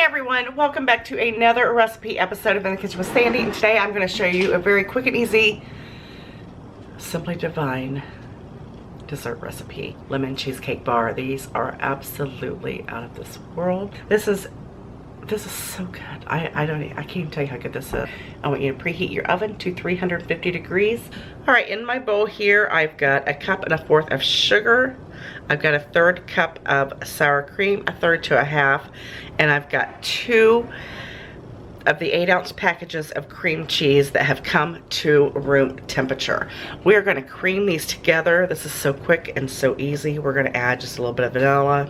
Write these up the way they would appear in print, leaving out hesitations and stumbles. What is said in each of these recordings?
Everyone, welcome back to another recipe episode of In the Kitchen with Sandy, and today I'm going to show you a very quick and easy, simply divine dessert recipe. Lemon cheesecake bar. These are absolutely out of this world. This is so good. I can't even tell you how good this is. I want you to preheat your oven to 350 degrees. All right, in my bowl here, I've got 1.25 cups of sugar. I've got 1/3 cup of sour cream, 1/3 to 1/2, and I've got 2 of the 8-ounce packages of cream cheese that have come to room temperature. We are going to cream these together. This is so quick and so easy. We're going to add just a little bit of vanilla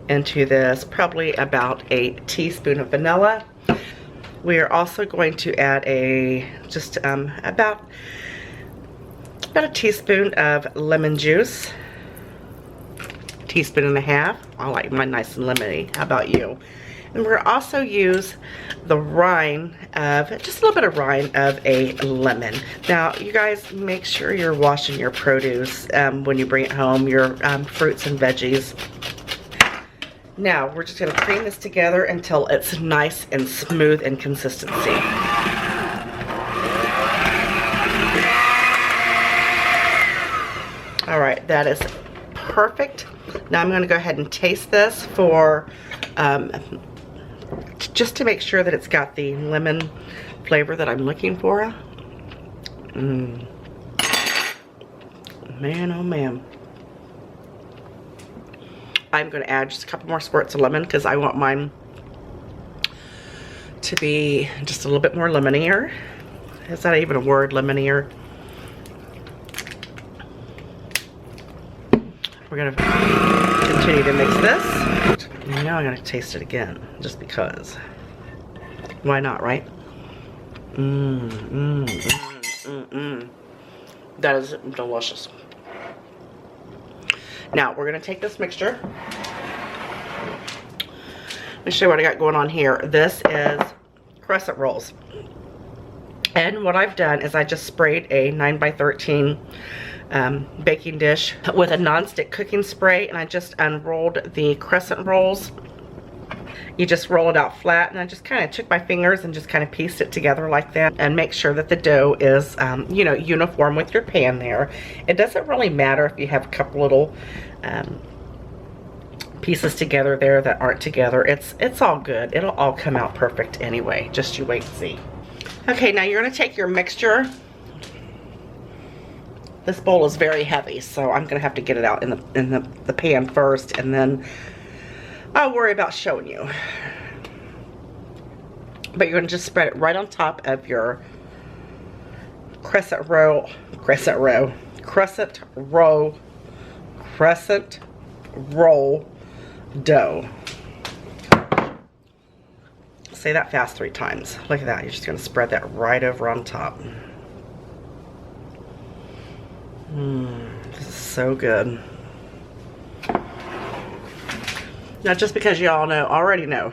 into this, probably about a teaspoon of vanilla. We are also going to add about a teaspoon of lemon juice. Teaspoon and a half. I like mine nice and lemony. How about you? And we're gonna also use the rind of, just a little bit of rind of a lemon. Now, you guys, make sure you're washing your produce when you bring it home, your fruits and veggies. Now, we're just gonna cream this together until it's nice and smooth in consistency. All right, that is perfect. Now I'm going to go ahead and taste this for, just to make sure that it's got the lemon flavor that I'm looking for. Man, oh man. I'm going to add just a couple more squirts of lemon because I want mine to be just a little bit more lemonier. Is that even a word, lemonier? We're going to continue to mix this. Now I'm going to taste it again, just because. Why not, right? That is delicious. Now, we're going to take this mixture. Let me show you what I got going on here. This is crescent rolls. And what I've done is I just sprayed a 9x13 baking dish with a non-stick cooking spray, and I just unrolled the crescent rolls. You just roll it out flat, and I just kind of took my fingers and just kind of pieced it together like that, and make sure that the dough is you know, uniform with your pan there. It doesn't really matter if you have a couple little pieces together there that aren't together. It's all good. It'll all come out perfect anyway. Just you wait and see. Okay, now you're going to take your mixture. This bowl is very heavy, so I'm going to have to get it out in the pan first, and then I'll worry about showing you. But you're going to just spread it right on top of your crescent roll dough. Say that fast 3 times. Look at that. You're just going to spread that right over on top. This is so good. Now, just because you all already know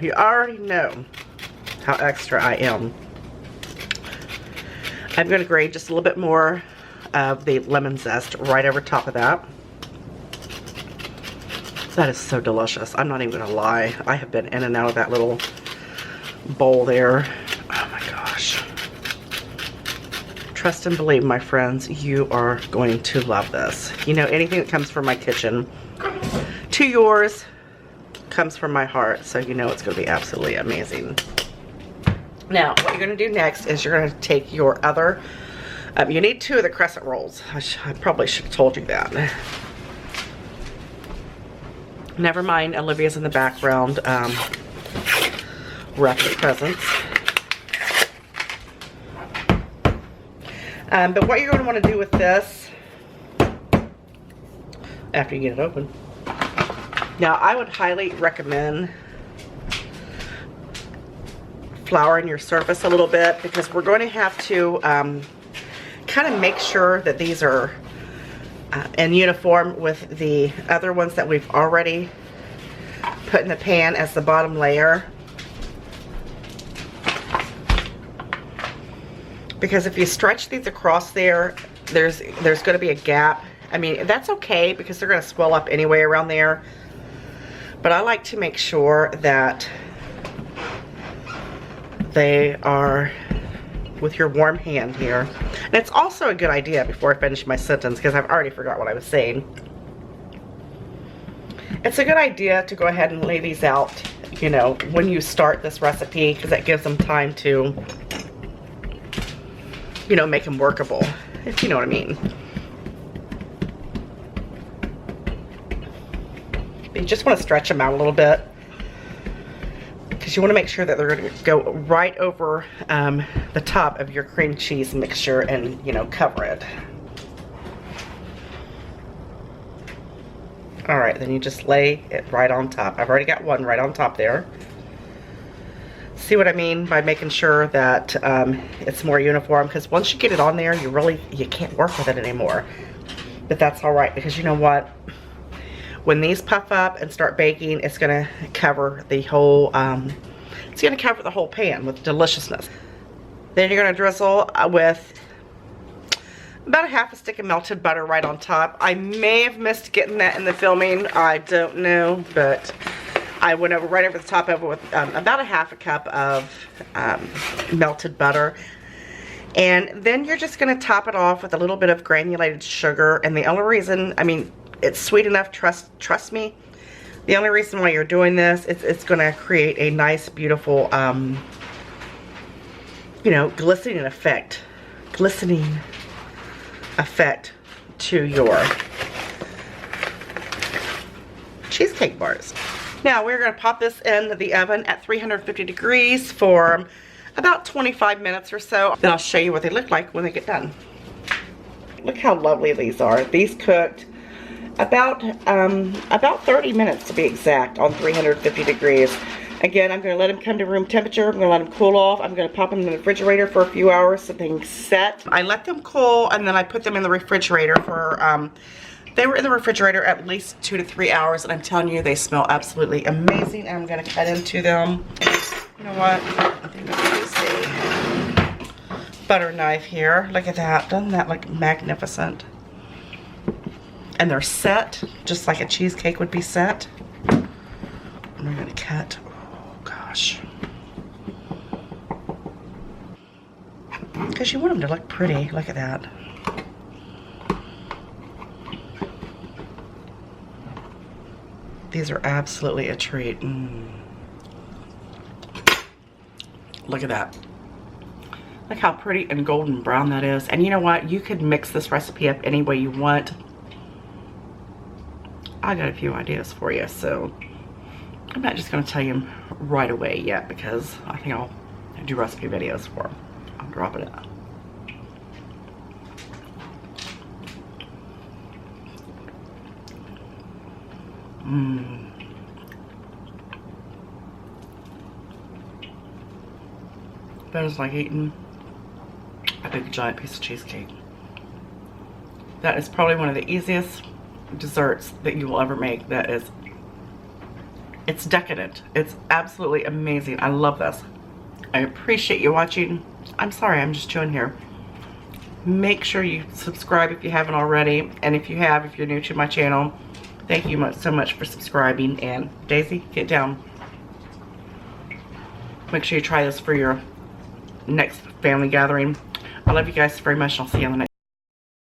how extra I am, I'm going to grate just a little bit more of the lemon zest right over top of that. That is so delicious. I'm not even going to lie. I have been in and out of that little bowl there. Oh my gosh. Trust and believe, my friends, you are going to love this. You know, anything that comes from my kitchen to yours comes from my heart, so you know it's going to be absolutely amazing. Now, what you're going to do next is you're going to take your other, you need 2 of the crescent rolls. I probably should have told you that. Never mind, Olivia's in the background wrapping presents. But what you're going to want to do with this, after you get it open, now I would highly recommend flouring your surface a little bit, because we're going to have to kind of make sure that these are in uniform with the other ones that we've already put in the pan as the bottom layer. Because if you stretch these across there, there's going to be a gap. I mean, that's okay because they're going to swell up anyway around there. But I like to make sure that they are with your warm hand here. And it's also a good idea, before I finish my sentence, because I've already forgot what I was saying. It's a good idea to go ahead and lay these out, you know, when you start this recipe, because that gives them time to, you know, make them workable, if you know what I mean. You just want to stretch them out a little bit, because you want to make sure that they're going to go right over the top of your cream cheese mixture and, you know, cover it. Alright, then you just lay it right on top. I've already got one right on top there. See what I mean by making sure that it's more uniform, because once you get it on there, you can't work with it anymore. But that's alright, because you know what? When these puff up and start baking, it's gonna cover the whole pan with deliciousness. Then you're gonna drizzle with about a half a stick of melted butter right on top. I may have missed getting that in the filming, I don't know, but I went right over the top of it with about a half a cup of melted butter. And then you're just gonna top it off with a little bit of granulated sugar. And the only reason, I mean, it's sweet enough, trust me. The only reason why you're doing this is it's going to create a nice, beautiful, you know, glistening effect to your cheesecake bars. Now we're going to pop this in the oven at 350 degrees for about 25 minutes or so. Then I'll show you what they look like when they get done. Look how lovely these are. These cooked about 30 minutes to be exact on 350 degrees. Again, I'm going to let them come to room temperature. I'm going to let them cool off. I'm going to pop them in the refrigerator for a few hours so they can set. I let them cool and then I put them in the refrigerator for, they were in the refrigerator at least 2 to 3 hours, and I'm telling you, they smell absolutely amazing. And I'm going to cut into them. You know what? I think I'm going to use a butter knife here. Look at that. Doesn't that look magnificent? And they're set, just like a cheesecake would be set. And we're gonna cut, oh gosh. Because you want them to look pretty, look at that. These are absolutely a treat. Look at that. Look how pretty and golden brown that is. And you know what? You could mix this recipe up any way you want. I got a few ideas for you, so I'm not just going to tell you right away yet, because I think I'll do recipe videos for them. I'll drop it in. That is like eating a big giant piece of cheesecake. That is probably one of the easiest desserts that you will ever make. It's decadent. It's absolutely amazing. I love this. I appreciate you watching. I'm sorry, I'm just chewing here. Make sure you subscribe if you haven't already, and if you have, if you're new to my channel, thank you so much for subscribing. And Daisy, get down. Make sure you try this for your next family gathering. I love you guys very much, and I'll see you on the next